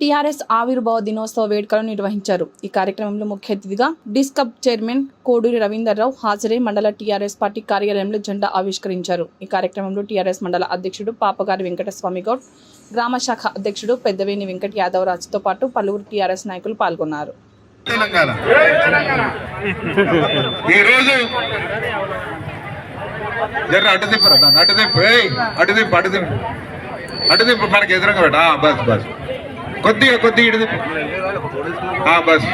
TRS ఆవిర్భావ దినోత్సవ వేడుకలను నిర్వహించారు. ఈ కార్యక్రమంలో ముఖ్య అతిథిగా డిస్కబ్ చైర్మన్ కోడూరి రవీందర్రావు హాజరై మండల టీఆర్ఎస్ పార్టీ కార్యాలయంలో జెండా ఆవిష్కరించారు. ఈ కార్యక్రమంలో టీఆర్ఎస్ మండల అధ్యక్షుడు పాపగారి వెంకటస్వామి గౌడ్, గ్రామ శాఖ అధ్యక్షుడు పెద్దవేణి వెంకట యాదవరాజుతో పాటు పలువురు టీఆర్ఎస్ నాయకులు పాల్గొన్నారు. మనకి ఎదురుగా పెట్ట బస్ బస్ కొద్దిగా ఇడిది బస్.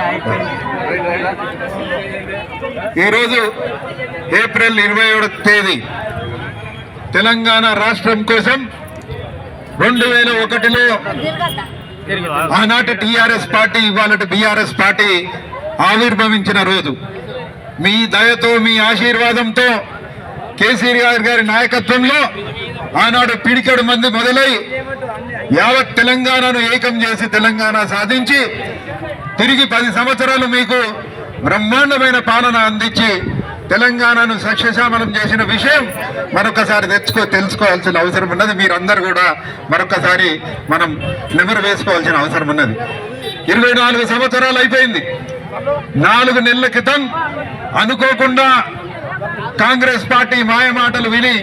ఈరోజు ఏప్రిల్ 27వ తేదీ తెలంగాణ రాష్ట్రం కోసం 2001లో ఆనాటి టీఆర్ఎస్ పార్టీ ఇవాళ బీఆర్ఎస్ పార్టీ ఆవిర్భవించిన రోజు. మీ దయతో మీ ఆశీర్వాదంతో కేసీఆర్ గారి నాయకత్వంలో ఆనాడు పిడికెడు మంది మొదలై యావత్ తెలంగాణను ఏకం చేసి తెలంగాణ సాధించి తిరిగి 10 సంవత్సరాలు మీకు బ్రహ్మాండమైన పాలన అందించి తెలంగాణను సస్యశ్యామలం చేసిన విషయం మరొకసారి తెలుసుకోవాల్సిన అవసరం ఉన్నది. మీరందరూ కూడా మరొకసారి మనం నెమరు వేసుకోవాల్సిన అవసరం ఉన్నది. 24 సంవత్సరాలు అయిపోయింది. 4 నెలల క్రితం అనుకోకుండా కాంగ్రెస్ పార్టీ మాయమాటలు విని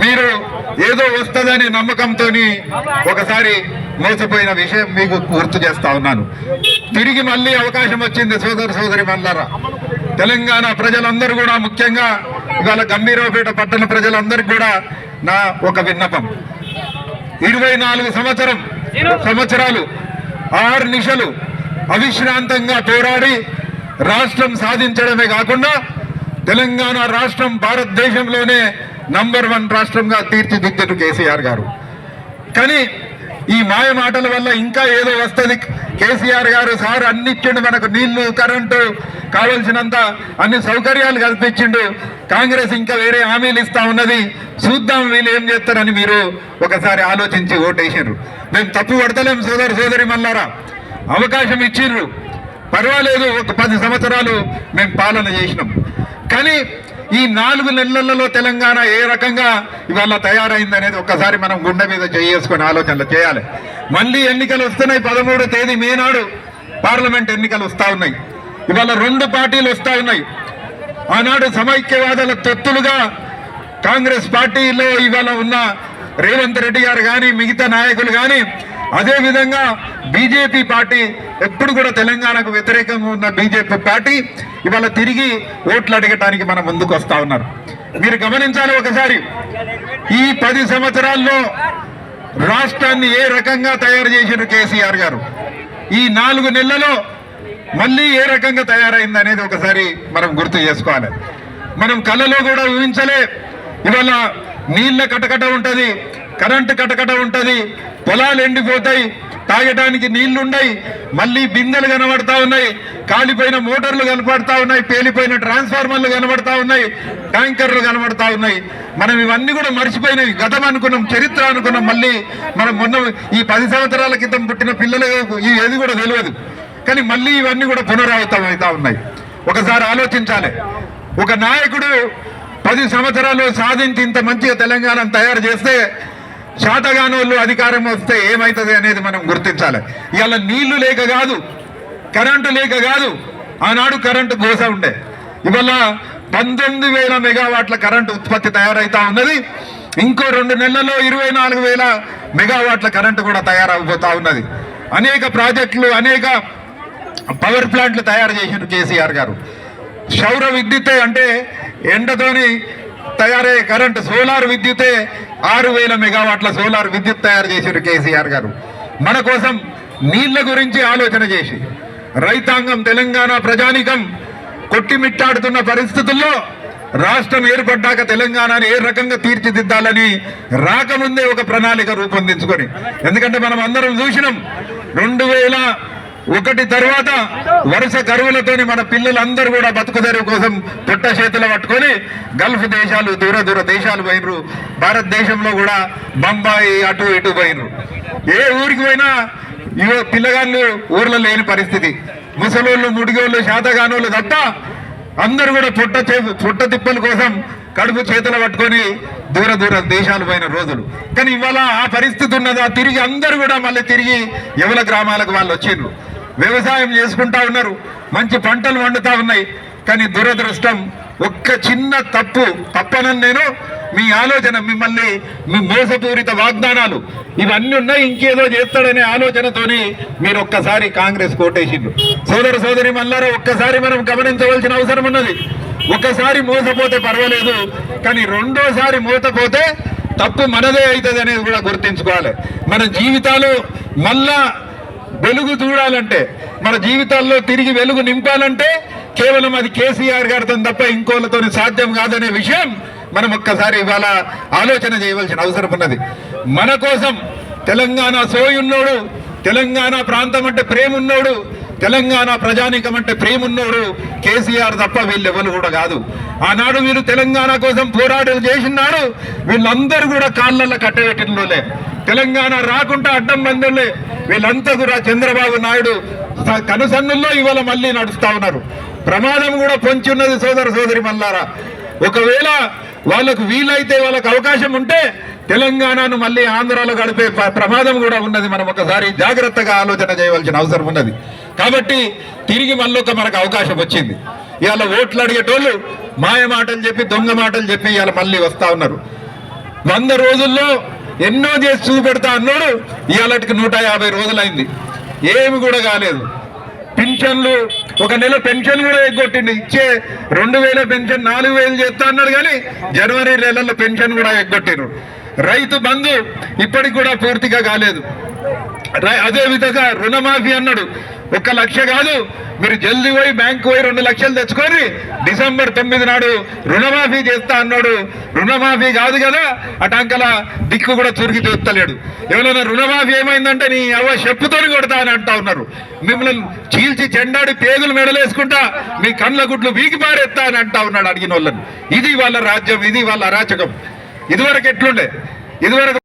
మీరు ఏదో వస్తుందని నమ్మకంతో ఒకసారి మోసపోయిన విషయం మీకు గుర్తు చేస్తా ఉన్నాను. తిరిగి మళ్ళీ అవకాశం వచ్చింది. సోదరి మల్లారా, తెలంగాణ ప్రజలందరూ కూడా, ముఖ్యంగా ఇవాళ గంభీరావుపేట పట్టణ ప్రజలందరికీ కూడా నా ఒక విన్నపం. 24 సంవత్సరాలు 6 నిమిషాలు అవిశ్రాంతంగా పోరాడి రాష్ట్రం సాధించడమే కాకుండా తెలంగాణ రాష్ట్రం భారతదేశంలోనే నంబర్ 1 రాష్ట్రంగా తీర్చిదిద్దారు కేసీఆర్ గారు. కానీ ఈ మాయ మాటల వల్ల ఇంకా ఏదో వస్తుంది. కేసీఆర్ గారు సార్ అన్ని ఇచ్చిండు, మనకు నీళ్లు, కరెంటు, కావలసినంత అన్ని సౌకర్యాలు కల్పించిండు. కాంగ్రెస్ ఇంకా వేరే హామీలు ఇస్తా ఉన్నది, చూద్దాం వీళ్ళు ఏం చేస్తారని మీరు ఒకసారి ఆలోచించి ఓటేసారు. మేము తప్పు పడతలేం సోదరి మల్లారా, అవకాశం ఇచ్చిండ్రు, పర్వాలేదు. ఒక 10 సంవత్సరాలు మేము పాలన చేసినాం. కానీ ఈ 4 నెలలలో తెలంగాణ ఏ రకంగా ఇవాళ తయారైంది అనేది ఒక్కసారి మనం గుండె మీద చేసుకుని ఆలోచనలు చేయాలి. మళ్ళీ ఎన్నికలు వస్తున్నాయి. 13వ తేదీ మే నాడు పార్లమెంట్ ఎన్నికలు వస్తా ఉన్నాయి. ఇవాళ 2 పార్టీలు వస్తా ఉన్నాయి. ఆనాడు సమైక్యవాదుల తొత్తులుగా కాంగ్రెస్ పార్టీలో ఇవాళ ఉన్న రేవంత్ రెడ్డి గారు కానీ మిగతా నాయకులు కానీ, అదేవిధంగా బీజేపీ పార్టీ, ఎప్పుడు కూడా తెలంగాణకు వ్యతిరేకంగా ఉన్న బీజేపీ పార్టీ ఇవాళ తిరిగి ఓట్లు అడగటానికి మన ముందుకు వస్తా ఉన్నారు. మీరు గమనించాలి ఒకసారి, ఈ 10 సంవత్సరాల్లో రాష్ట్రాన్ని ఏ రకంగా తయారు చేసిన కేసీఆర్ గారు, ఈ 4 నెలలలో మళ్ళీ ఏ రకంగా తయారైంది అనేది ఒకసారి మనం గుర్తు చేసుకోవాలి. మనం కళ్ళలో కూడా ఊహించలే. ఇవాళ నీళ్ళ కటకట ఉంటుంది, కరెంటు కటకట ఉంటుంది, పొలాలు ఎండిపోతాయి, తాగడానికి నీళ్లున్నాయి, మళ్ళీ బిందెలు కనబడతా ఉన్నాయి, కాలిపోయిన మోటార్లు కనబడతా ఉన్నాయి, పేలిపోయిన ట్రాన్స్ఫార్మర్లు కనబడతా ఉన్నాయి, ట్యాంకర్లు కనబడతా ఉన్నాయి. మనం ఇవన్నీ కూడా మర్చిపోయినవి. గతం అనుకున్నాం, చరిత్ర అనుకున్నాం. మళ్ళీ మనం మొన్న ఈ 10 సంవత్సరాల క్రితం పుట్టిన పిల్లలకు ఏది కూడా తెలియదు. కానీ మళ్ళీ ఇవన్నీ కూడా పునరావృతం అవుతా ఉన్నాయి. ఒకసారి ఆలోచించాలి. ఒక నాయకుడు 10 సంవత్సరాలు సాధించి ఇంత మంచిగా తెలంగాణను తయారు చేస్తే, శాతగానోళ్ళు అధికారం వస్తే ఏమవుతుంది అనేది మనం గుర్తించాలి. ఇవాళ నీళ్లు లేక కాదు, కరెంటు లేక కాదు, ఆనాడు కరెంటు గోస ఉండే. ఇవాళ 19,000 మెగావాట్ల కరెంటు ఉత్పత్తి తయారైతా ఉన్నది. ఇంకో 2 నెలల్లో 24,000 మెగావాట్ల కరెంటు కూడా తయారైపోతా ఉన్నది. అనేక ప్రాజెక్టులు, అనేక పవర్ ప్లాంట్లు తయారు చేసిన కేసీఆర్ గారు. సౌర విద్యుతే అంటే ఎండతోని తయారయ్యే కరెంటు, సోలార్ విద్యుతే 6,000 మెగావాట్ల సోలార్ విద్యుత్ తయారు చేశారు కేసీఆర్ గారు. మన కోసం నీళ్ల గురించి ఆలోచన చేసి, రైతాంగం, తెలంగాణ ప్రజానికం కొట్టిమిట్టాడుతున్న పరిస్థితుల్లో రాష్ట్రం ఏర్పడ్డాక తెలంగాణను ఏ రకంగా తీర్చిదిద్దాలని రాకముందే ఒక ప్రణాళిక రూపొందించుకొని, ఎందుకంటే మనం అందరం చూసినాం 2001 తర్వాత వరుస కరువులతోని మన పిల్లలందరూ కూడా బతుకుదెరువు కోసం పుట్ట చేతులు పట్టుకొని గల్ఫ్ దేశాలు, దూర దేశాలు పోయినరు. భారతదేశంలో కూడా బొంబాయి అటు ఇటు పోయినరు. ఏ ఊరికి పోయినా పిల్లగాళ్ళు ఊర్లో లేని పరిస్థితి. ముసలోళ్ళు, ముడిగోళ్ళు, శాతగానోళ్ళు తప్ప అందరూ కూడా పుట్ట తిప్పల కోసం కడుపు చేతులు పట్టుకొని దూర దూర దేశాలు పోయిన రోజులు. కానీ ఇవాళ ఆ పరిస్థితి ఉన్నదా? తిరిగి అందరూ కూడా మళ్ళీ తిరిగి ఎవల గ్రామాలకు వాళ్ళు వచ్చిండ్రు, వ్యవసాయం చేసుకుంటా ఉన్నారు, మంచి పంటలు వండుతా ఉన్నాయి. కానీ దురదృష్టం, ఒక్క చిన్న తప్పనని నేను మీ ఆలోచన, మిమ్మల్ని మీ మోసపూరిత వాగ్దానాలు ఇవన్నీ ఉన్నాయి, ఇంకేదో చేస్తాడనే ఆలోచనతోని మీరు ఒక్కసారి కాంగ్రెస్ కోటేసిండ్రు. సోదర సోదరి మల్లారా, ఒక్కసారి మనం గమనించవలసిన అవసరం ఉన్నది. ఒకసారి మోసపోతే పర్వాలేదు, కానీ రెండోసారి మోసపోతే తప్పు మనదే అవుతుంది అనేది కూడా గుర్తించుకోవాలి. మన జీవితాలు మళ్ళా వెలుగు చూడాలంటే, మన జీవితాల్లో తిరిగి వెలుగు నింపాలంటే కేవలం అది కేసీఆర్ గారితో తప్ప ఇంకోళ్ళతో సాధ్యం కాదనే విషయం మనం ఒక్కసారి ఇవాళ ఆలోచన చేయవలసిన అవసరం ఉన్నది. మన కోసం తెలంగాణ సోయున్నోడు, తెలంగాణ ప్రాంతం అంటే ప్రేమ ఉన్నోడు, తెలంగాణ ప్రజానీకం అంటే ప్రేమ ఉన్నోడు కేసీఆర్ తప్ప వీళ్ళెవరు కూడా కాదు. ఆనాడు వీళ్ళు తెలంగాణ కోసం పోరాటాలు చేసినాడు, వీళ్ళందరూ కూడా కాళ్ళల్లో కట్టబెట్టినోళ్ళే. తెలంగాణ రాకుండా అడ్డం బంధువులే వీళ్ళంతా కూడా చంద్రబాబు నాయుడు కనుసన్నుల్లో ఇవాళ మళ్ళీ నడుస్తా ఉన్నారు. ప్రమాదం కూడా పొంచి ఉన్నది సోదర సోదరి మల్లారా. ఒకవేళ వాళ్ళకు వీలైతే, వాళ్ళకు అవకాశం ఉంటే తెలంగాణను మళ్ళీ ఆంధ్రాలో గడిపే ప్రమాదం కూడా ఉన్నది. మనం ఒకసారి జాగ్రత్తగా ఆలోచన చేయవలసిన అవసరం ఉన్నది. కాబట్టి తిరిగి మళ్ళీ మనకు అవకాశం వచ్చింది. ఇవాళ ఓట్లు అడిగేటోళ్ళు మాయ మాటలు చెప్పి, దొంగ మాటలు చెప్పి ఇవాళ మళ్ళీ వస్తా ఉన్నారు. 100 రోజుల్లో ఎన్నో చేసి చూపెడతా అన్నాడు, ఇవాళకి 150 రోజులైంది, ఏమి కూడా కాలేదు. పెన్షన్లు, ఒక నెల పెన్షన్ కూడా ఎగ్గొట్టింది. ఇచ్చే 2000 పెన్షన్ 4000 చేస్తా అన్నాడు, కానీ జనవరి నెలల్లో పెన్షన్ కూడా ఎగ్గొట్టిరు. రైతు బంధు ఇప్పటికి కూడా పూర్తిగా కాలేదు. అదే విధంగా రుణమాఫీ అన్నాడు, 1 లక్ష కాదు, మీరు జల్దీ పోయి బ్యాంకు పోయి 2 లక్షలు తెచ్చుకొని డిసెంబర్ 9 నాడు రుణమాఫీ చేస్తా అన్నాడు. రుణమాఫీ కాదు కదా, అటాంకల దిక్కు కూడా చురికి తెస్తలేడు. ఎవరైనా రుణమాఫీ ఏమైందంటే నీ అవ్వ చెప్పుతోని కొడతా అని అంటా ఉన్నారు. మిమ్మల్ని చీల్చి చెండాడి పేగులు మెడలేసుకుంటా మీ కళ్ళ గుడ్లు వీకి పారేస్తా అని అంటా ఉన్నాడు అడిగిన వాళ్ళని. ఇది వాళ్ళ రాజ్యం, ఇది వాళ్ళ అరాచకం. ఇదివరకు ఎట్లుండే? ఇదివరకు